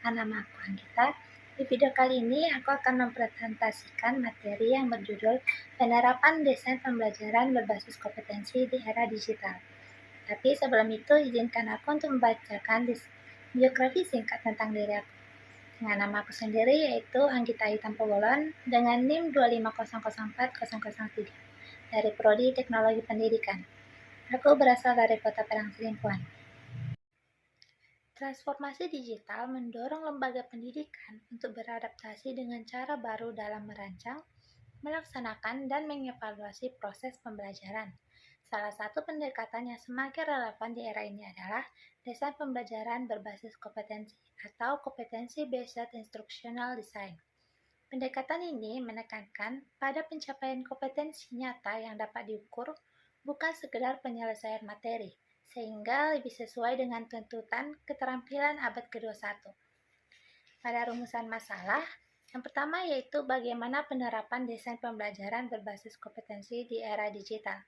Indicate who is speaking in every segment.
Speaker 1: perkenalkan, nama aku Anggita. Di video kali ini aku akan mempresentasikan materi yang berjudul Penerapan Desain Pembelajaran Berbasis Kompetensi di Era Digital. Tapi sebelum itu, izinkan aku untuk membacakan biografi singkat tentang diri aku. Dengan nama aku sendiri, yaitu Anggita Hitam-Pogolon, dengan NIM 250040003 dari Prodi Teknologi Pendidikan. Aku berasal dari Kota Padang Sidimpuan. Transformasi digital mendorong lembaga pendidikan untuk beradaptasi dengan cara baru dalam merancang, melaksanakan, dan mengevaluasi proses pembelajaran. Salah satu pendekatan yang semakin relevan di era ini adalah desain pembelajaran berbasis kompetensi atau Competency-Based Instructional Design. Pendekatan ini menekankan pada pencapaian kompetensi nyata yang dapat diukur, bukan sekedar penyelesaian materi, sehingga lebih sesuai dengan tuntutan keterampilan abad ke-21. Pada rumusan masalah, yang pertama yaitu bagaimana penerapan desain pembelajaran berbasis kompetensi di era digital.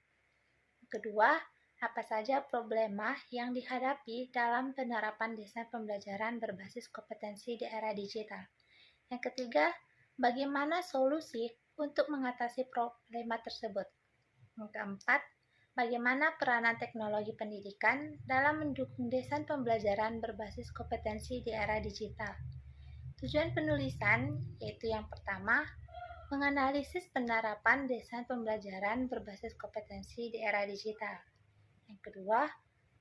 Speaker 1: Kedua, apa saja problema yang dihadapi dalam penerapan desain pembelajaran berbasis kompetensi di era digital. Yang ketiga, bagaimana solusi untuk mengatasi problema tersebut. Yang keempat, bagaimana peranan teknologi pendidikan dalam mendukung desain pembelajaran berbasis kompetensi di era digital. Tujuan penulisan yaitu yang pertama, menganalisis penerapan desain pembelajaran berbasis kompetensi di era digital. Yang kedua,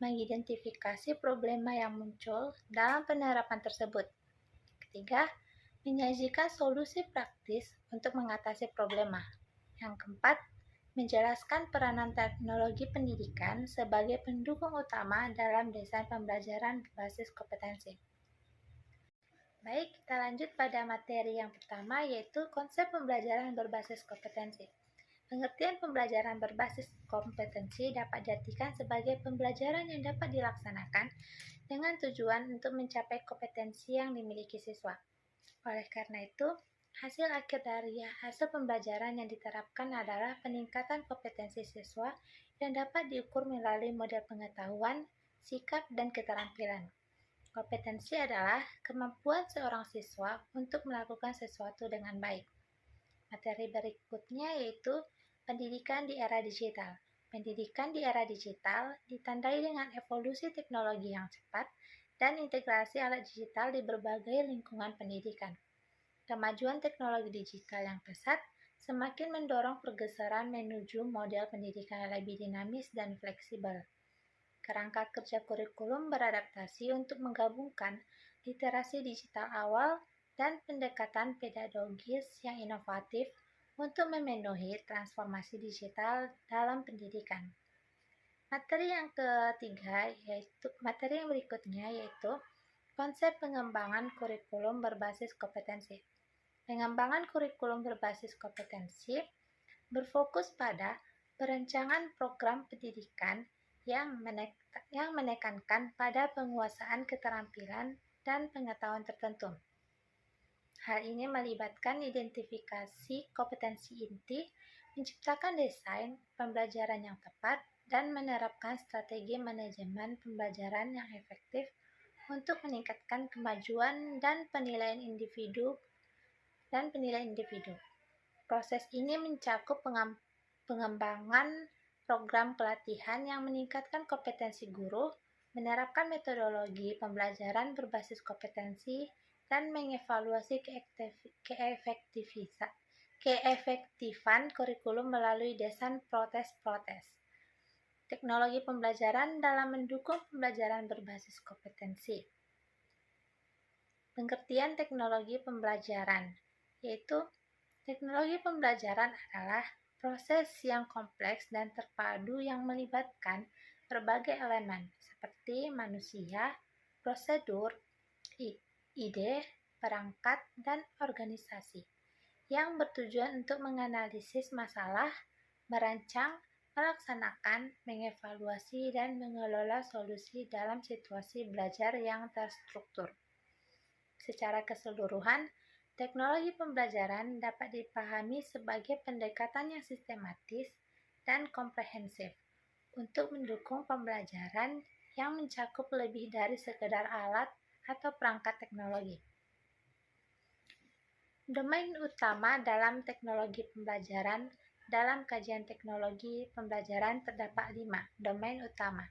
Speaker 1: mengidentifikasi problema yang muncul dalam penerapan tersebut. Ketiga, menyajikan solusi praktis untuk mengatasi problema. Yang keempat, menjelaskan peranan teknologi pendidikan sebagai pendukung utama dalam desain pembelajaran berbasis kompetensi. Baik, kita lanjut pada materi yang pertama, yaitu konsep pembelajaran berbasis kompetensi. Pengertian pembelajaran berbasis kompetensi dapat diartikan sebagai pembelajaran yang dapat dilaksanakan dengan tujuan untuk mencapai kompetensi yang dimiliki siswa. Oleh karena itu, hasil akhir dari hasil pembelajaran yang diterapkan adalah peningkatan kompetensi siswa yang dapat diukur melalui model pengetahuan, sikap, dan keterampilan. Kompetensi adalah kemampuan seorang siswa untuk melakukan sesuatu dengan baik. Materi berikutnya yaitu pendidikan di era digital. Pendidikan di era digital ditandai dengan evolusi teknologi yang cepat dan integrasi alat digital di berbagai lingkungan pendidikan. Kemajuan teknologi digital yang pesat semakin mendorong pergeseran menuju model pendidikan yang lebih dinamis dan fleksibel. Kerangka kerja kurikulum beradaptasi untuk menggabungkan literasi digital awal dan pendekatan pedagogis yang inovatif untuk memenuhi transformasi digital dalam pendidikan. Materi yang berikutnya yaitu konsep pengembangan kurikulum berbasis kompetensi. Pengembangan kurikulum berbasis kompetensi berfokus pada perencanaan program pendidikan yang menekankan pada penguasaan keterampilan dan pengetahuan tertentu. Hal ini melibatkan identifikasi kompetensi inti, menciptakan desain pembelajaran yang tepat, dan menerapkan strategi manajemen pembelajaran yang efektif untuk meningkatkan kemajuan dan penilaian individu. Proses ini mencakup pengembangan program pelatihan yang meningkatkan kompetensi guru, menerapkan metodologi pembelajaran berbasis kompetensi, dan mengevaluasi keefektifan kurikulum melalui desain protes-protes. Teknologi pembelajaran dalam mendukung pembelajaran berbasis kompetensi. Pengertian teknologi pembelajaran, yaitu teknologi pembelajaran adalah proses yang kompleks dan terpadu yang melibatkan berbagai elemen seperti manusia, prosedur, ide, perangkat, dan organisasi yang bertujuan untuk menganalisis masalah, merancang, melaksanakan, mengevaluasi, dan mengelola solusi dalam situasi belajar yang terstruktur. Secara keseluruhan, teknologi pembelajaran dapat dipahami sebagai pendekatan yang sistematis dan komprehensif untuk mendukung pembelajaran yang mencakup lebih dari sekedar alat atau perangkat teknologi. Domain utama dalam teknologi pembelajaran. Dalam kajian teknologi pembelajaran terdapat 5 domain utama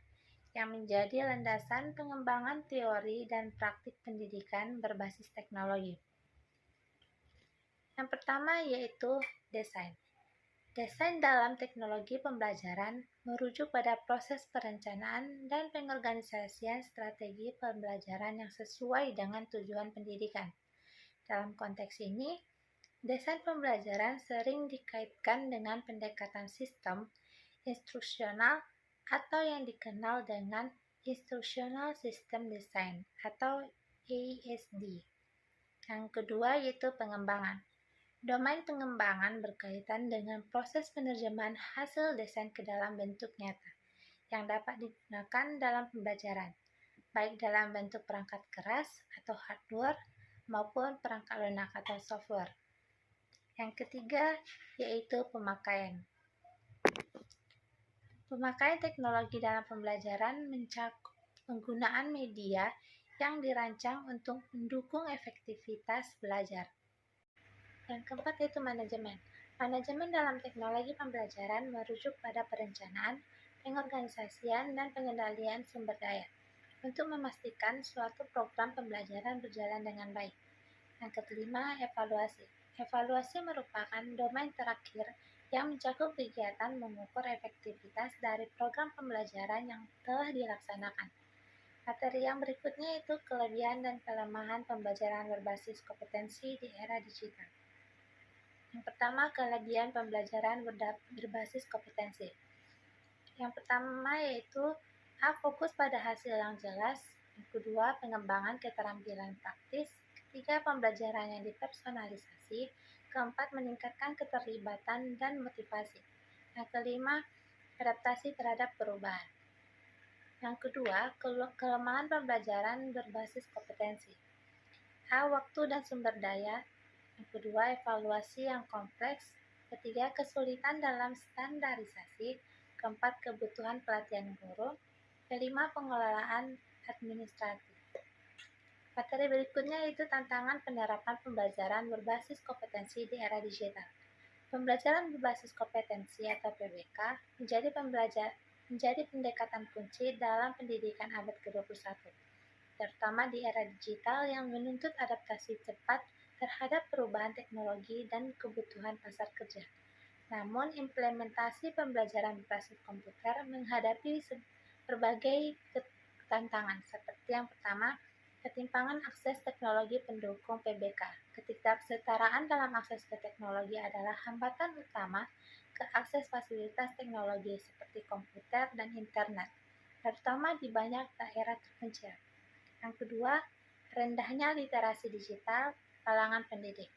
Speaker 1: yang menjadi landasan pengembangan teori dan praktik pendidikan berbasis teknologi. Yang pertama yaitu desain. Desain dalam teknologi pembelajaran merujuk pada proses perencanaan dan pengorganisasian strategi pembelajaran yang sesuai dengan tujuan pendidikan. Dalam konteks ini, desain pembelajaran sering dikaitkan dengan pendekatan sistem instruksional atau yang dikenal dengan Instructional System Design atau ISD. Yang kedua yaitu pengembangan. Domain pengembangan berkaitan dengan proses penerjemahan hasil desain ke dalam bentuk nyata yang dapat digunakan dalam pembelajaran, baik dalam bentuk perangkat keras atau hardware maupun perangkat lunak atau software. Yang ketiga yaitu pemakaian. Pemakaian teknologi dalam pembelajaran mencakup penggunaan media yang dirancang untuk mendukung efektivitas belajar. Yang keempat yaitu manajemen. Manajemen dalam teknologi pembelajaran merujuk pada perencanaan, pengorganisasian, dan pengendalian sumber daya untuk memastikan suatu program pembelajaran berjalan dengan baik. Yang kelima, evaluasi. Evaluasi merupakan domain terakhir yang mencakup kegiatan mengukur efektivitas dari program pembelajaran yang telah dilaksanakan. Materi yang berikutnya itu kelebihan dan kelemahan pembelajaran berbasis kompetensi di era digital. Yang pertama, kelebihan pembelajaran berbasis kompetensi. Yang pertama yaitu fokus pada hasil yang jelas. Yang kedua, pengembangan keterampilan praktis. Ketiga, pembelajaran yang dipersonalisasi. Keempat, meningkatkan keterlibatan dan motivasi. Yang kelima, adaptasi terhadap perubahan. Yang kedua, kelemahan pembelajaran berbasis kompetensi. Waktu dan sumber daya. Yang kedua, evaluasi yang kompleks. Ketiga, kesulitan dalam standarisasi. Keempat, kebutuhan pelatihan guru. Kelima, pengelolaan administratif. Materi berikutnya yaitu tantangan penerapan pembelajaran berbasis kompetensi di era digital. Pembelajaran berbasis kompetensi atau PBK menjadi pendekatan kunci dalam pendidikan abad ke-21, terutama di era digital yang menuntut adaptasi cepat terhadap perubahan teknologi dan kebutuhan pasar kerja. Namun, implementasi pembelajaran berbasis komputer menghadapi berbagai tantangan, seperti yang pertama, ketimpangan akses teknologi pendukung PBK. Ketidaksetaraan dalam akses ke teknologi adalah hambatan utama ke akses fasilitas teknologi seperti komputer dan internet, terutama di banyak daerah terpencil. Yang kedua, rendahnya literasi digital kalangan pendidik.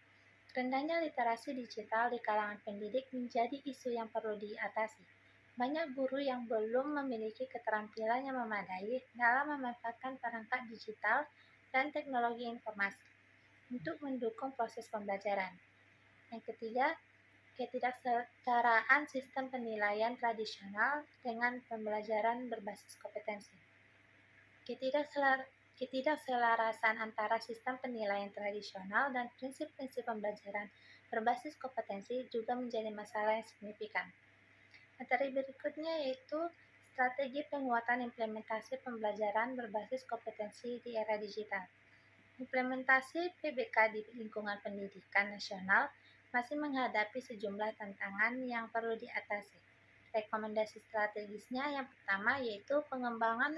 Speaker 1: Rendahnya literasi digital di kalangan pendidik menjadi isu yang perlu diatasi. Banyak guru yang belum memiliki keterampilan yang memadai dalam memanfaatkan perangkat digital dan teknologi informasi untuk mendukung proses pembelajaran. Yang ketiga, ketidaksetaraan sistem penilaian tradisional dengan pembelajaran berbasis kompetensi. Ketidakselarasan antara sistem penilaian tradisional dan prinsip-prinsip pembelajaran berbasis kompetensi juga menjadi masalah yang signifikan. Materi berikutnya yaitu strategi penguatan implementasi pembelajaran berbasis kompetensi di era digital. Implementasi PBK di lingkungan pendidikan nasional masih menghadapi sejumlah tantangan yang perlu diatasi. Rekomendasi strategisnya yang pertama yaitu pengembangan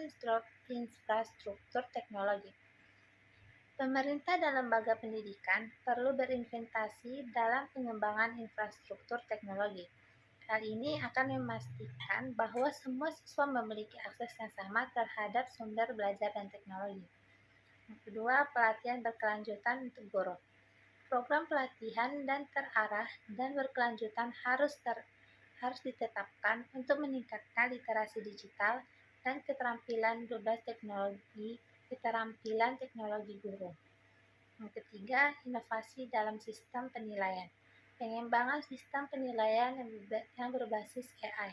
Speaker 1: infrastruktur teknologi. Pemerintah dan lembaga pendidikan perlu berinvestasi dalam pengembangan infrastruktur teknologi. Hal ini akan memastikan bahwa semua siswa memiliki akses yang sama terhadap sumber belajar dan teknologi. Yang kedua, pelatihan berkelanjutan untuk guru. Program pelatihan dan terarah dan berkelanjutan harus ditetapkan untuk meningkatkan literasi digital dan keterampilan teknologi guru. Yang ketiga, inovasi dalam sistem penilaian. Pengembangan sistem penilaian yang berbasis AI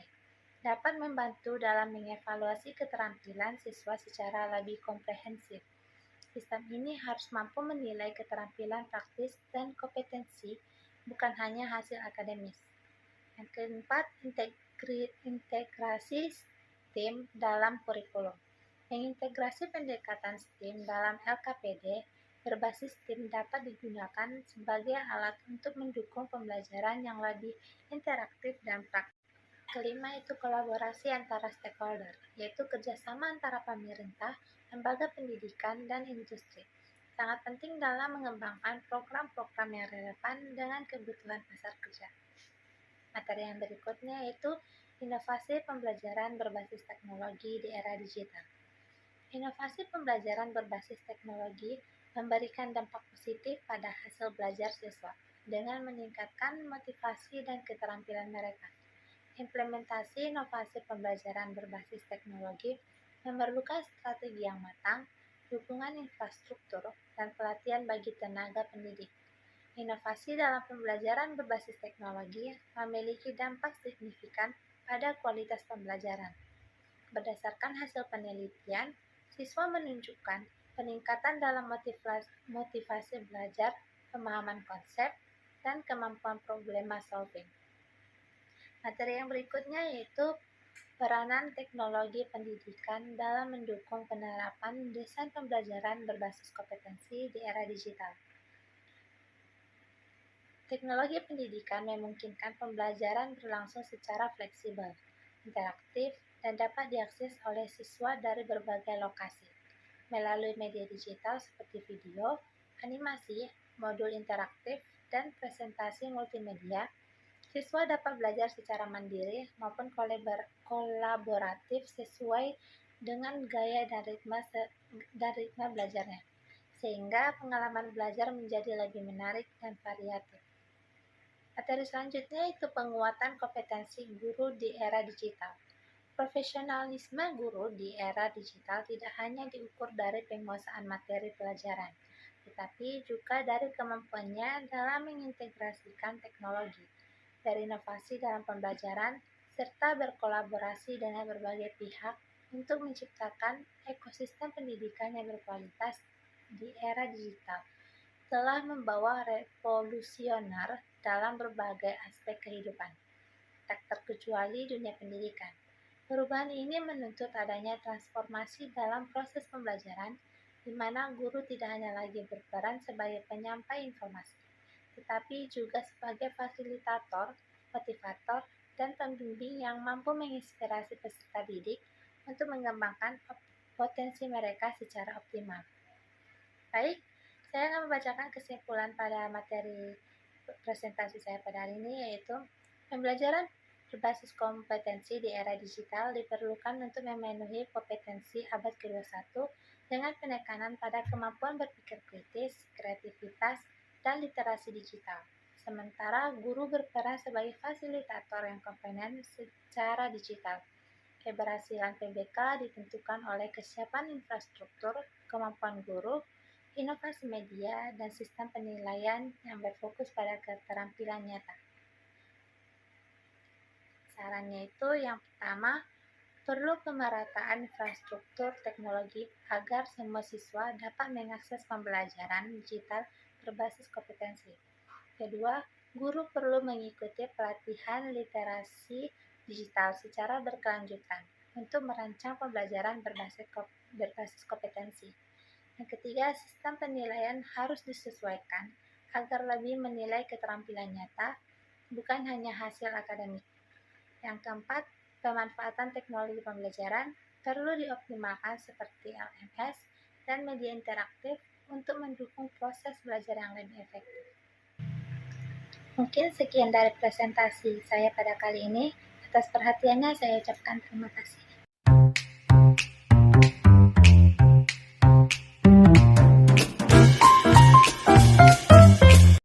Speaker 1: dapat membantu dalam mengevaluasi keterampilan siswa secara lebih komprehensif. Sistem ini harus mampu menilai keterampilan praktis dan kompetensi, bukan hanya hasil akademis. Yang keempat, integrasi STEM dalam kurikulum. Mengintegrasi pendekatan STEM dalam LKPD berbasis STEM dapat digunakan sebagai alat untuk mendukung pembelajaran yang lebih interaktif dan praktis. Kelima itu kolaborasi antara stakeholder, yaitu kerjasama antara pemerintah, lembaga pendidikan, dan industri. Sangat penting dalam mengembangkan program-program yang relevan dengan kebutuhan pasar kerja. Materi yang berikutnya yaitu inovasi pembelajaran berbasis teknologi di era digital. Inovasi pembelajaran berbasis teknologi memberikan dampak positif pada hasil belajar siswa dengan meningkatkan motivasi dan keterampilan mereka. Implementasi inovasi pembelajaran berbasis teknologi memerlukan strategi yang matang, dukungan infrastruktur, dan pelatihan bagi tenaga pendidik. Inovasi dalam pembelajaran berbasis teknologi memiliki dampak signifikan pada kualitas pembelajaran. Berdasarkan hasil penelitian, siswa menunjukkan peningkatan dalam motivasi belajar, pemahaman konsep, dan kemampuan problema solving. Materi yang berikutnya yaitu peranan teknologi pendidikan dalam mendukung penerapan desain pembelajaran berbasis kompetensi di era digital. Teknologi pendidikan memungkinkan pembelajaran berlangsung secara fleksibel, interaktif, dan dapat diakses oleh siswa dari berbagai lokasi. Melalui media digital seperti video, animasi, modul interaktif, dan presentasi multimedia, siswa dapat belajar secara mandiri maupun kolaboratif sesuai dengan gaya dan ritme belajarnya, sehingga pengalaman belajar menjadi lebih menarik dan variatif. Materi selanjutnya itu penguatan kompetensi guru di era digital. Profesionalisme guru di era digital tidak hanya diukur dari penguasaan materi pelajaran, tetapi juga dari kemampuannya dalam mengintegrasikan teknologi, berinovasi dalam pembelajaran, serta berkolaborasi dengan berbagai pihak untuk menciptakan ekosistem pendidikan yang berkualitas di era digital. Telah membawa revolusioner dalam berbagai aspek kehidupan, tak terkecuali dunia pendidikan. Perubahan ini menuntut adanya transformasi dalam proses pembelajaran, di mana guru tidak hanya lagi berperan sebagai penyampai informasi, tetapi juga sebagai fasilitator, motivator, dan pembimbing yang mampu menginspirasi peserta didik untuk mengembangkan potensi mereka secara optimal. Baik, saya akan membacakan kesimpulan pada materi presentasi saya pada hari ini, yaitu pembelajaran berbasis kompetensi di era digital diperlukan untuk memenuhi kompetensi abad ke-21 dengan penekanan pada kemampuan berpikir kritis, kreativitas, dan literasi digital. Sementara guru berperan sebagai fasilitator yang kompeten secara digital. Keberhasilan PBK ditentukan oleh kesiapan infrastruktur, kemampuan guru, inovasi media, dan sistem penilaian yang berfokus pada keterampilan nyata. Sarannya itu yang pertama, perlu pemerataan infrastruktur teknologi agar semua siswa dapat mengakses pembelajaran digital berbasis kompetensi. Kedua, guru perlu mengikuti pelatihan literasi digital secara berkelanjutan untuk merancang pembelajaran berbasis kompetensi. Yang ketiga, sistem penilaian harus disesuaikan agar lebih menilai keterampilan nyata, bukan hanya hasil akademik. Yang keempat, pemanfaatan teknologi pembelajaran perlu dioptimalkan seperti LMS dan media interaktif untuk mendukung proses belajar yang lebih efektif. Mungkin sekian dari presentasi saya pada kali ini. Atas perhatiannya saya ucapkan terima kasih.